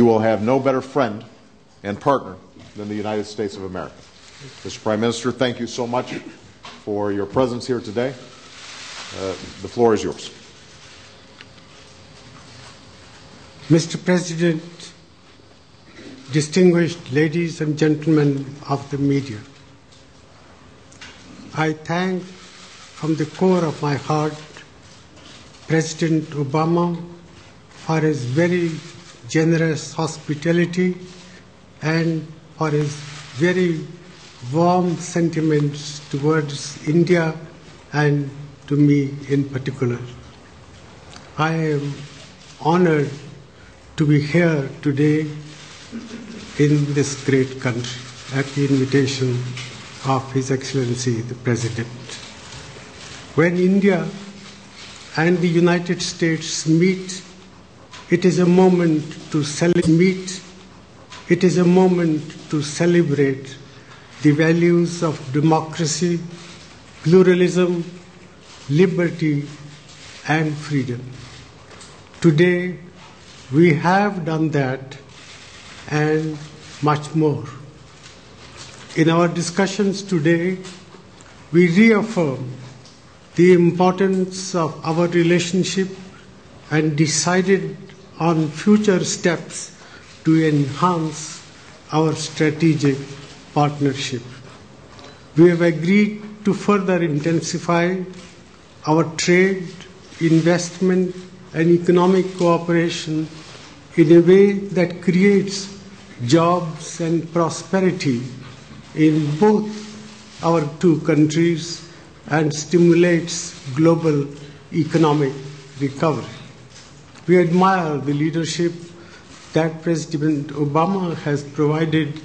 You will have no better friend and partner than the United States of America. Mr. Prime Minister, thank you so much for your presence here today. The floor is yours. Mr. President, distinguished ladies and gentlemen of the media, I thank from the core of my heart President Obama for his very generous hospitality and for his very warm sentiments towards India and to me in particular. I am honored to be here today in this great country at the invitation of His Excellency the President. When India and the United States meet, it is a moment to celebrate. It is a moment to celebrate the values of democracy, pluralism, liberty, and freedom. Today, we have done that and much more. In our discussions today, we reaffirm the importance of our relationship and decided on future steps to enhance our strategic partnership. We have agreed to further intensify our trade, investment, and economic cooperation in a way that creates jobs and prosperity in both our two countries and stimulates global economic recovery. We admire the leadership that President Obama has provided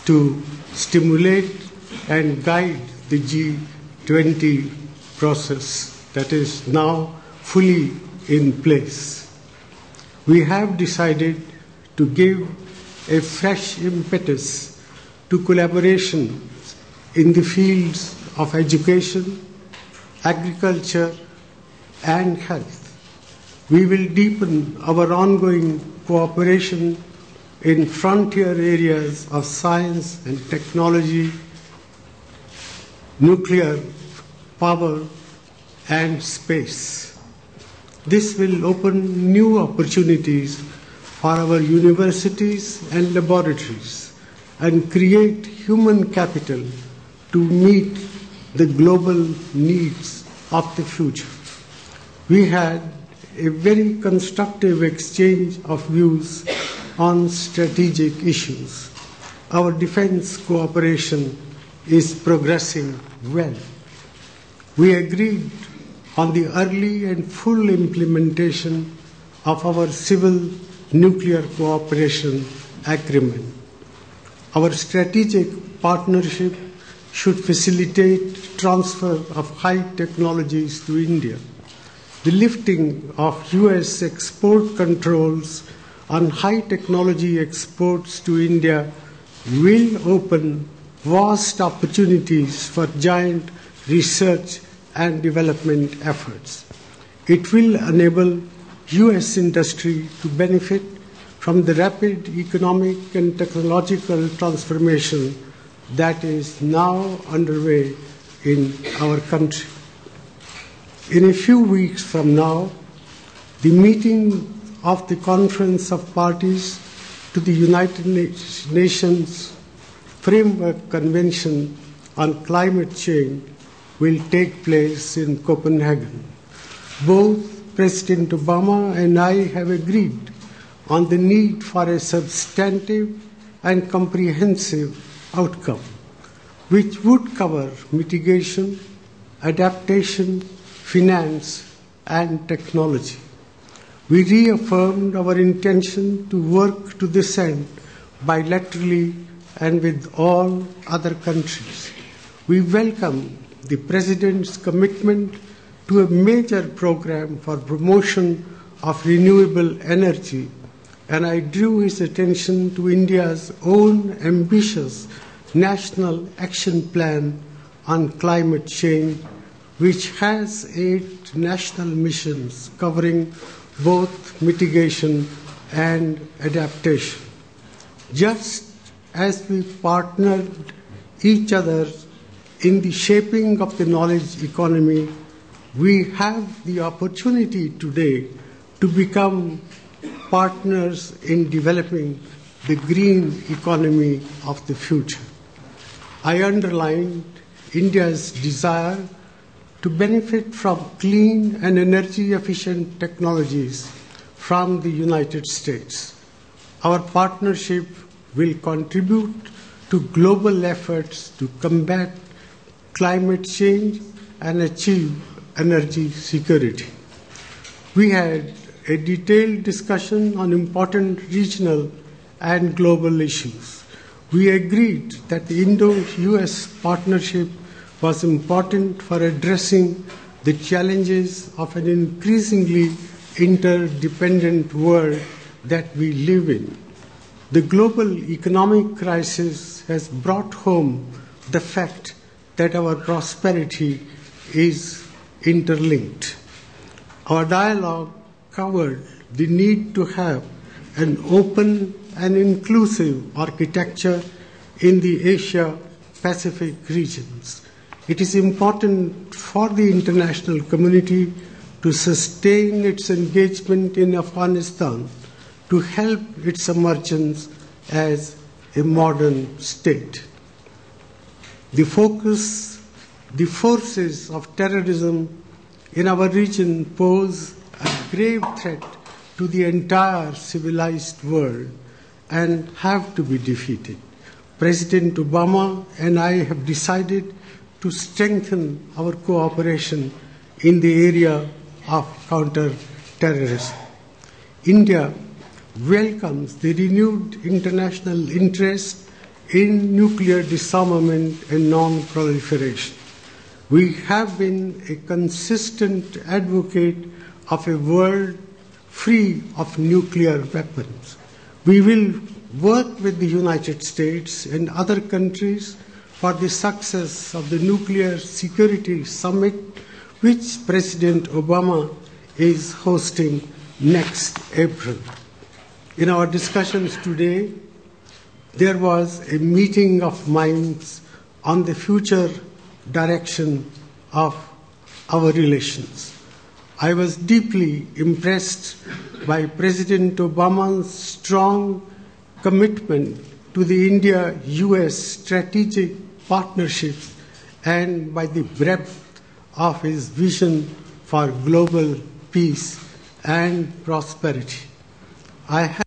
to stimulate and guide the G20 process that is now fully in place. We have decided to give a fresh impetus to collaboration in the fields of education, agriculture, and health. We will deepen our ongoing cooperation in frontier areas of science and technology, nuclear power, and space. This will open new opportunities for our universities and laboratories and create human capital to meet the global needs of the future. We had a very constructive exchange of views on strategic issues. Our defense cooperation is progressing well. We agreed on the early and full implementation of our civil nuclear cooperation agreement. Our strategic partnership should facilitate transfer of high technologies to India. The lifting of US export controls on high technology exports to India will open vast opportunities for joint research and development efforts. It will enable US industry to benefit from the rapid economic and technological transformation that is now underway in our country. In a few weeks from now, the meeting of the Conference of Parties to the United Nations Framework Convention on Climate Change will take place in Copenhagen. Both President Obama and I have agreed on the need for a substantive and comprehensive outcome, which would cover mitigation, adaptation, finance, and technology. We reaffirmed our intention to work to this end bilaterally and with all other countries. We welcome the President's commitment to a major program for promotion of renewable energy, and I drew his attention to India's own ambitious National Action Plan on Climate Change, which has 8 national missions covering both mitigation and adaptation. Just as we partnered each other in the shaping of the knowledge economy, we have the opportunity today to become partners in developing the green economy of the future. I underlined India's desire to benefit from clean and energy-efficient technologies from the United States. Our partnership will contribute to global efforts to combat climate change and achieve energy security. We had a detailed discussion on important regional and global issues. We agreed that the Indo-US partnership was important for addressing the challenges of an increasingly interdependent world that we live in. The global economic crisis has brought home the fact that our prosperity is interlinked. Our dialogue covered the need to have an open and inclusive architecture in the Asia-Pacific regions. It is important for the international community to sustain its engagement in Afghanistan to help its emergence as a modern state. The forces of terrorism in our region pose a grave threat to the entire civilized world and have to be defeated. President Obama and I have decided to strengthen our cooperation in the area of counter-terrorism. India welcomes the renewed international interest in nuclear disarmament and non-proliferation. We have been a consistent advocate of a world free of nuclear weapons. We will work with the United States and other countries for the success of the Nuclear Security Summit, which President Obama is hosting next April. In our discussions today, there was a meeting of minds on the future direction of our relations. I was deeply impressed by President Obama's strong commitment to the India-US strategic partnerships and by the breadth of his vision for global peace and prosperity. I